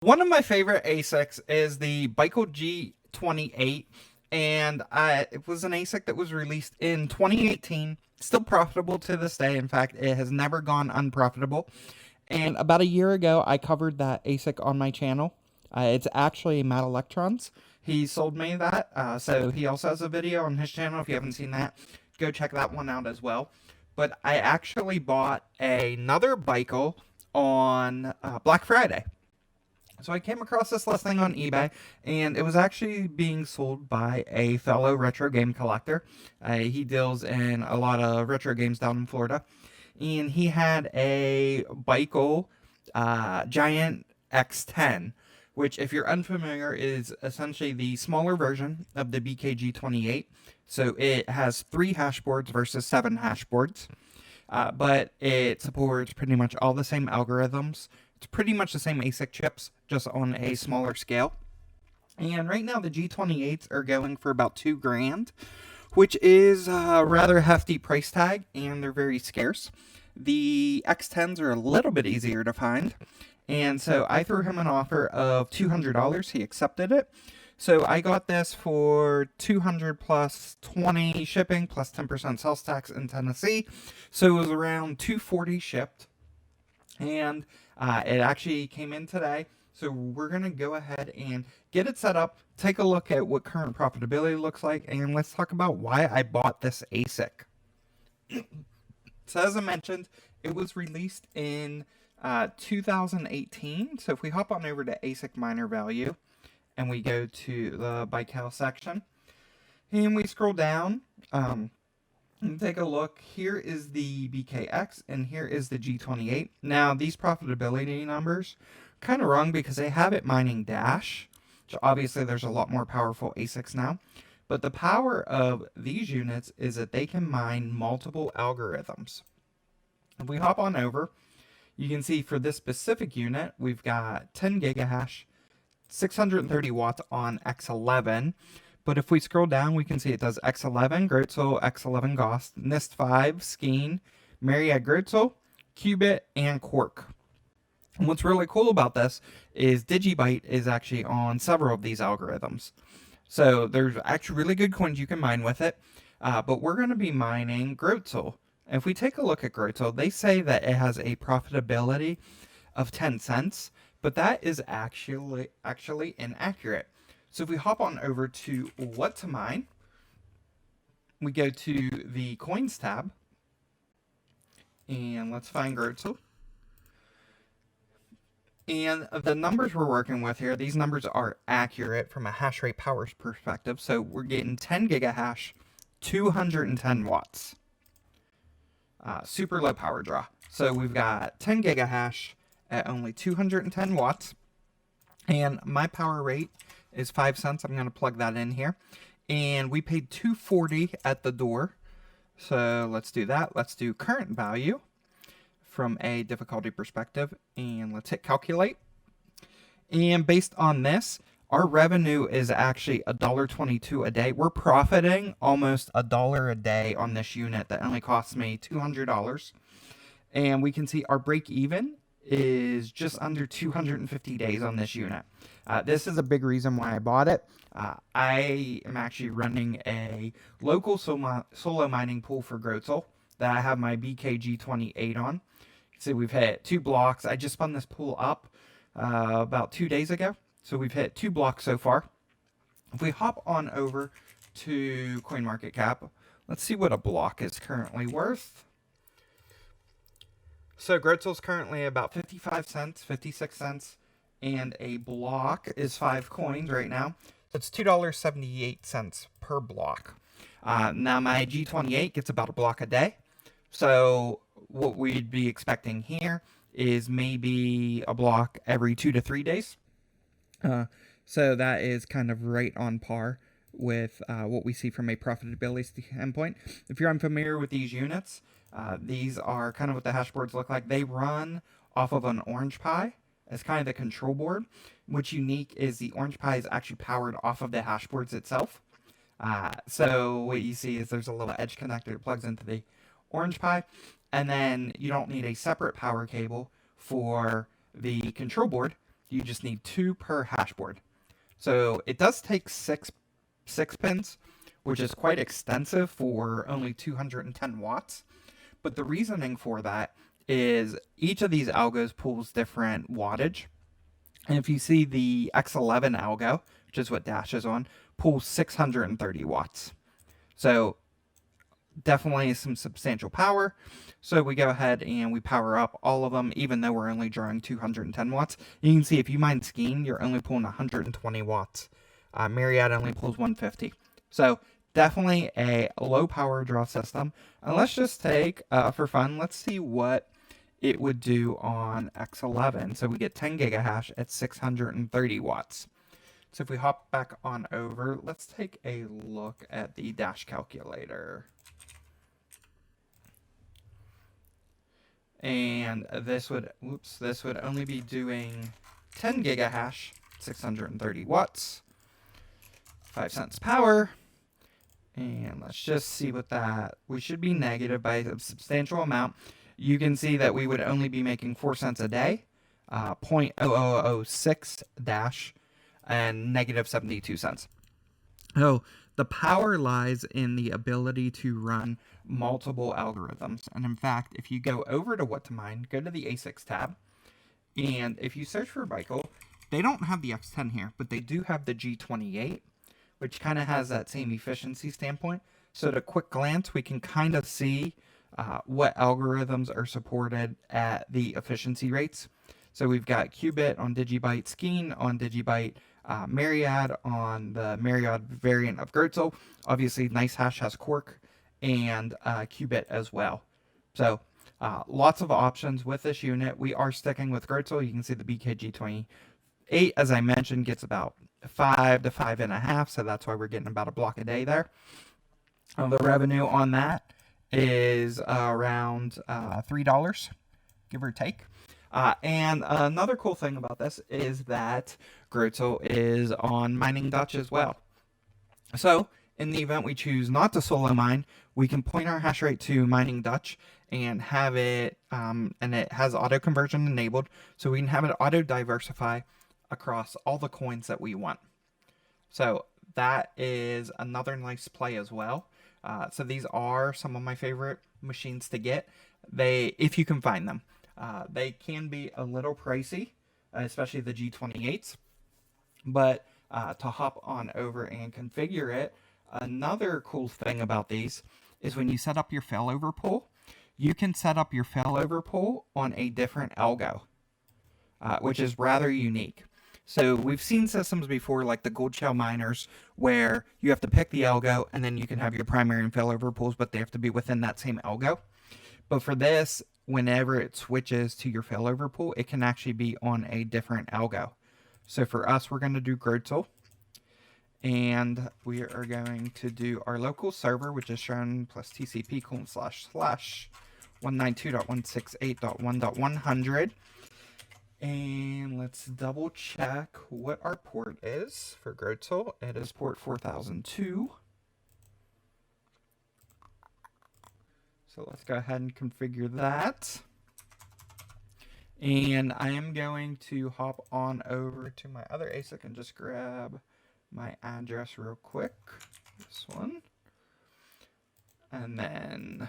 One of my favorite ASICs is the Baikal G28, and it was an ASIC that was released in 2018. Still profitable to this day. In fact, it has never gone unprofitable. And about a year ago, I covered that ASIC on my channel. It's actually Matt Electrons. He sold me that, so he also has a video on his channel. If you haven't seen that, go check that one out as well. But I actually bought another Baikal on Black Friday. So I came across this listing on eBay, and it was actually being sold by a fellow retro game collector. He deals in a lot of retro games down in Florida, and he had a Baikal Giant X10, which, if you're unfamiliar, is essentially the smaller version of the BKG28. So it has 3 hash boards versus 7 hash boards, but it supports pretty much all the same algorithms. It's pretty much the same ASIC chips, just on a smaller scale. And right now the G28s are going for about $2,000, which is a rather hefty price tag, and they're very scarce. The X10s are a little bit easier to find, and so I threw him an offer of $200. He accepted it. So I got this for $200 plus 20 shipping plus 10% sales tax in Tennessee. So it was around $240 shipped, and it actually came in today. So we're going to go ahead and get it set up, take a look at what current profitability looks like, and let's talk about why I bought this ASIC. So as I mentioned, it was released in 2018. So if we hop on over to ASIC miner value and we go to the Baikal section and we scroll down, and take a look. Here is the BKX and here is the G28. Now these profitability numbers are kind of wrong because they have it mining Dash, which obviously there's a lot more powerful ASICs now. But the power of these units is that they can mine multiple algorithms. If we hop on over, you can see for this specific unit, we've got 10 gigahash, 630 watts on X11. But if we scroll down, we can see it does X11, Grotzel, X11 Ghost, NIST 5, Skeen, Myriad Grotzel, Qubit, and Quark. And what's really cool about this is Digibyte is actually on several of these algorithms. So there's actually really good coins you can mine with it. But we're going to be mining Grotzel. If we take a look at Grotzel, they say that it has a profitability of 10 cents, but that is actually inaccurate. So if we hop on over to what to mine, we go to the coins tab, and let's find Grotzel. And the numbers we're working with here, these numbers are accurate from a hash rate power perspective. So we're getting 10 gigahash, 210 watts. Super low power draw. So we've got 10 gigahash at only 210 watts. And my power rate is 5 cents. I'm going to plug that in here. And we paid $240 at the door. So let's do that. Let's do current value from a difficulty perspective. And let's hit calculate. And based on this, our revenue is actually $1.22 a day. We're profiting almost $1 a day on this unit that only costs me $200. And we can see our break even is just under 250 days on this unit. This is a big reason why I bought it. I am actually running a local solo mining pool for Grotzel that I have my BKG28 on. See, we've hit 2 blocks. I just spun this pool up about 2 days ago. So we've hit 2 blocks so far. If we hop on over to CoinMarketCap, let's see what a block is currently worth. So Grotzel's currently about 55 cents, 56 cents, and a block is 5 coins right now. So it's $2.78 per block. Now my G28 gets about a block a day. So what we'd be expecting here is maybe a block every 2 to 3 days. So that is kind of right on par with what we see from a profitability standpoint. If you're unfamiliar with these units, these are kind of what the hash boards look like. They run off of an Orange Pi as kind of the control board. What's unique is the Orange Pi is actually powered off of the hash boards itself. So what you see is there's a little edge connector that plugs into the Orange Pi, and then you don't need a separate power cable for the control board. You just need 2 per hash board. So it does take 6 pins, which is quite extensive for only 210 watts. But the reasoning for that is each of these algos pulls different wattage. And if you see the X11 algo, which is what Dash is on, pulls 630 watts. So definitely some substantial power. So we go ahead and we power up all of them, even though we're only drawing 210 watts. You can see if you mine Skeen, you're only pulling 120 watts. Myriad only pulls 150. So definitely a low power draw system. And let's just take, for fun, let's see what it would do on X11. So we get 10 gigahash at 630 watts. So if we hop back on over, let's take a look at the Dash calculator. And this would only be doing 10 gigahash, 630 watts, 5 cents power. And let's just see what that, we should be negative by a substantial amount. You can see that we would only be making 4 cents a day, 0.0006 Dash, and negative 72 cents. So the power lies in the ability to run multiple algorithms. And in fact, if you go over to what to mine, go to the ASICs tab, and if you search for Baikal, they don't have the X10 here, but they do have the G28, which kind of has that same efficiency standpoint. So at a quick glance, we can kind of see what algorithms are supported at the efficiency rates. So we've got Qubit on Digibyte, Skeen on Digibyte, Myriad on the Myriad variant of Gertzel. Obviously, NiceHash has Quark, and Qubit as well. So lots of options with this unit. We are sticking with Gertzel. You can see the BKG28, as I mentioned, gets about 5 to 5.5, so that's why we're getting about a block a day there. The revenue on that is around $3, give or take. And another cool thing about this is that Gertzel is on Mining Dutch as well. So in the event we choose not to solo mine, we can point our hash rate to Mining Dutch and have it, and it has auto conversion enabled, so we can have it auto diversify across all the coins that we want. So that is another nice play as well. So these are some of my favorite machines to get. If you can find them. They can be a little pricey, especially the G28s, but to hop on over and configure it, another cool thing about these is when you set up your failover pool, you can set up your failover pool on a different algo, which is rather unique. So we've seen systems before like the gold shell miners where you have to pick the algo and then you can have your primary and failover pools, but they have to be within that same algo. But for this, whenever it switches to your failover pool, it can actually be on a different algo. So for us, we're going to do Gertzel. And we are going to do our local server, which is shown plus TCP : / 192.168.1.100. And let's double check what our port is for Gertzel. It is port 4002. So let's go ahead and configure that. And I am going to hop on over to my other ASIC and just grab my address real quick. This one. And then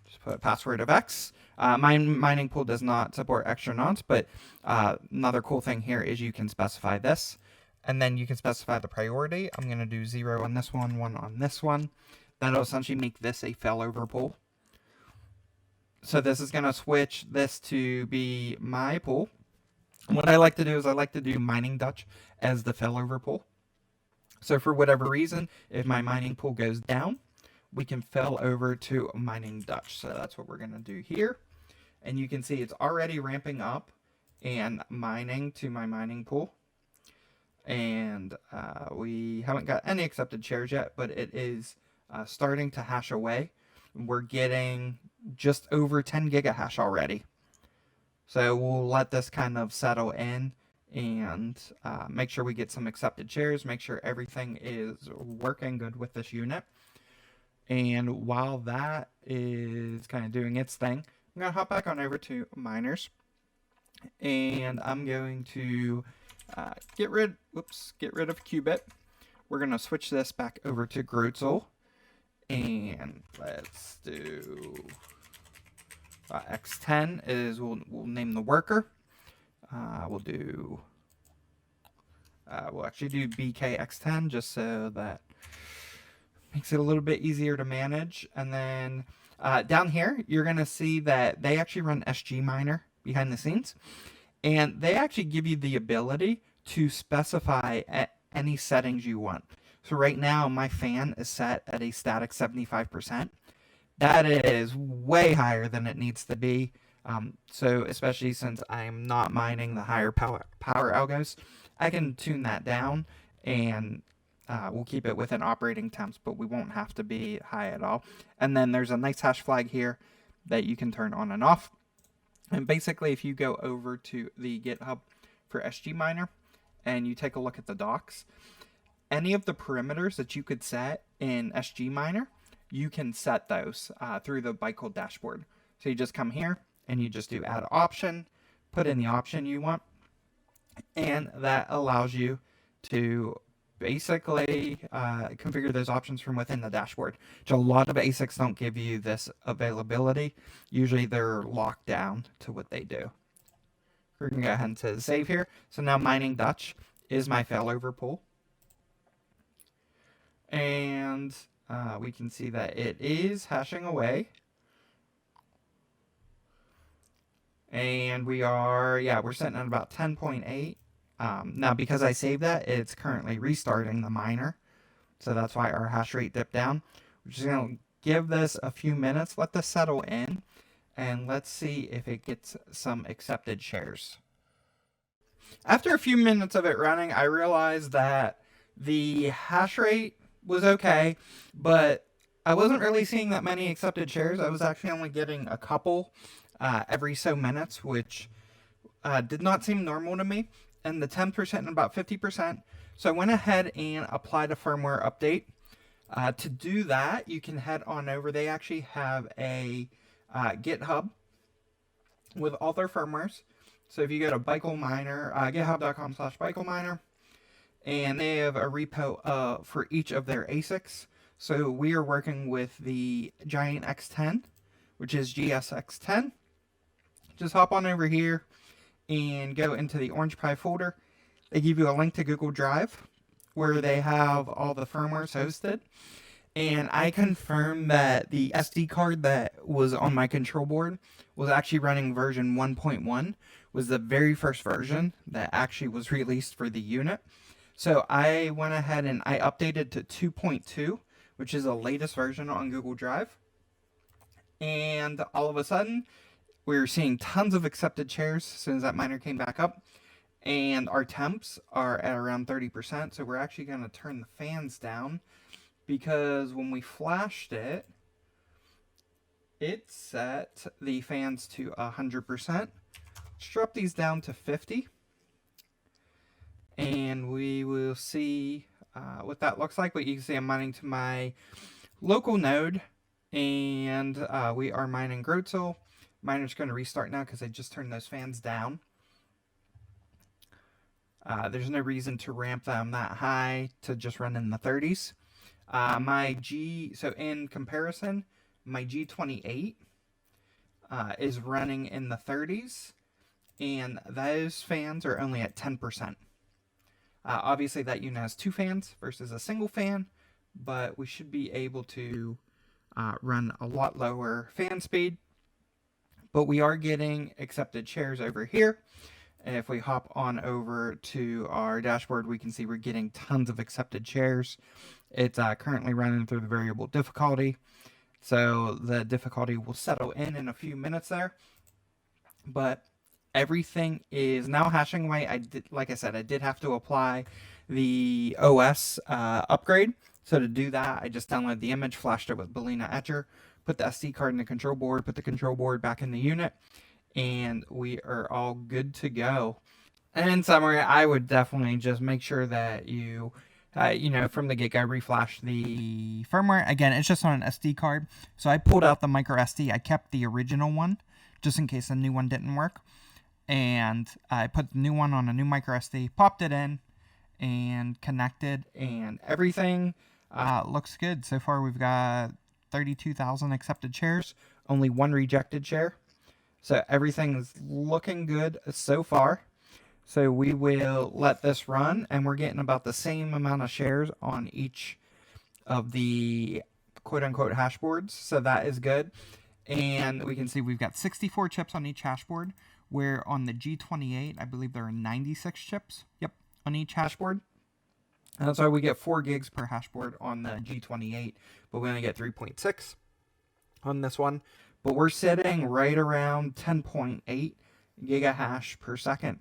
just put a password of X. My mining pool does not support extra nonce, but another cool thing here is you can specify this. And then you can specify the priority. I'm going to do 0 on this one, 1 on this one. That'll essentially make this a failover pool. So this is going to switch this to be my pool. What I like to do is I like to do Mining Dutch as the failover pool. So for whatever reason, if my mining pool goes down, we can fail over to Mining Dutch. So that's what we're going to do here. And you can see it's already ramping up and mining to my mining pool. And we haven't got any accepted shares yet, but it is starting to hash away. We're getting just over 10 gigahash already. So we'll let this kind of settle in and make sure we get some accepted shares, make sure everything is working good with this unit. And while that is kind of doing its thing, I'm going to hop back on over to miners. And I'm going to get rid of Qubit. We're going to switch this back over to Grotzel. And let's do X10 is we'll name the worker. We'll actually do BK X10 just so that makes it a little bit easier to manage. And then down here, you're going to see that they actually run SG Miner behind the scenes. And they actually give you the ability to specify any settings you want. So right now, my fan is set at a static 75%. That is way higher than it needs to be. So especially since I'm not mining the higher power algos, I can tune that down, and we'll keep it within operating temps, but we won't have to be high at all. And then there's a nice hash flag here that you can turn on and off. And basically, if you go over to the GitHub for SG Miner and you take a look at the docs, any of the parameters that you could set in SG Miner, you can set those through the Baikal dashboard. So you just come here and you just do add option, put in the option you want, and that allows you to basically configure those options from within the dashboard. Which a lot of ASICs don't give you this availability. Usually they're locked down to what they do. We're going to go ahead and say save here. So now mining Dutch is my failover pool. And we can see that it is hashing away. And we're sitting at about 10.8. Now, because I saved that, it's currently restarting the miner. So that's why our hash rate dipped down. We're just going to give this a few minutes, let this settle in, and let's see if it gets some accepted shares. After a few minutes of it running, I realized that the hash rate was okay, but I wasn't really seeing that many accepted shares. I was actually only getting a couple every so minutes, which did not seem normal to me. And the 10% and about 50%. So I went ahead and applied a firmware update. To do that, you can head on over. They actually have a GitHub with all their firmwares. So if you go to Baikal Miner, github.com/Baikal Miner, and they have a repo for each of their ASICs. So we are working with the Giant X10, which is GSX10. Just hop on over here and go into the Orange Pi folder. They give you a link to Google Drive where they have all the firmwares hosted. And I confirmed that the SD card that was on my control board was actually running version 1.1, was the very first version that actually was released for the unit. So I went ahead and I updated to 2.2, which is the latest version on Google Drive. And all of a sudden, we were seeing tons of accepted shares as soon as that miner came back up. And our temps are at around 30%. So we're actually going to turn the fans down, because when we flashed it, it set the fans to 100%. Let's drop these down to 50. And we will see what that looks like. But you can see I'm mining to my local node. And we are mining Grotzel. Miner's going to restart now because I just turned those fans down. There's no reason to ramp them that high to just run in the 30s. So in comparison, my G28 is running in the 30s, and those fans are only at 10%. Obviously, that unit has 2 fans versus a single fan, but we should be able to run a lot lower fan speed. But we are getting accepted shares over here. And if we hop on over to our dashboard, we can see we're getting tons of accepted shares. It's currently running through the variable difficulty. So the difficulty will settle in a few minutes there. But everything is now hashing away. Like I said, I did have to apply the OS upgrade. So to do that, I just downloaded the image, flashed it with Balena Etcher, put the SD card in the control board, put the control board back in the unit, and we are all good to go. And in summary, I would definitely just make sure that you, from the get-go, reflash the firmware. Again, it's just on an SD card. So I pulled out the micro SD. I kept the original one just in case the new one didn't work. and I put the new one on a new micro SD, popped it in, and connected, and everything looks good. So far we've got 32,000 accepted shares, only one rejected share. So everything is looking good so far. So we will let this run, and we're getting about the same amount of shares on each of the quote-unquote hash boards. So that is good. And we can see we've got 64 chips on each hash board, where on the G28, I believe there are 96 chips. Yep, on each hash board. And that's why we get 4 gigs per hash board on the G28, but we only get 3.6 on this one. But we're sitting right around 10.8 gigahash per second.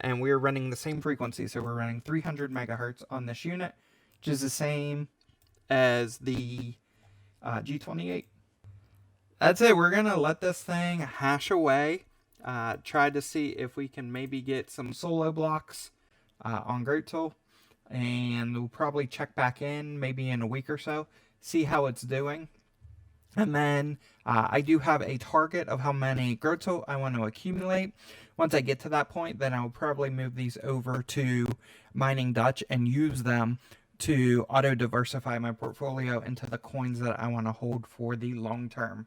And we're running the same frequency, so we're running 300 megahertz on this unit, which is the same as the G28. That's it. We're going to let this thing hash away. Try to see if we can maybe get some solo blocks on Grootzel. And we'll probably check back in maybe in a week or so, see how it's doing. And then I do have a target of how many Grootzel I want to accumulate. Once I get to that point, then I'll probably move these over to Mining Dutch and use them to auto-diversify my portfolio into the coins that I want to hold for the long term.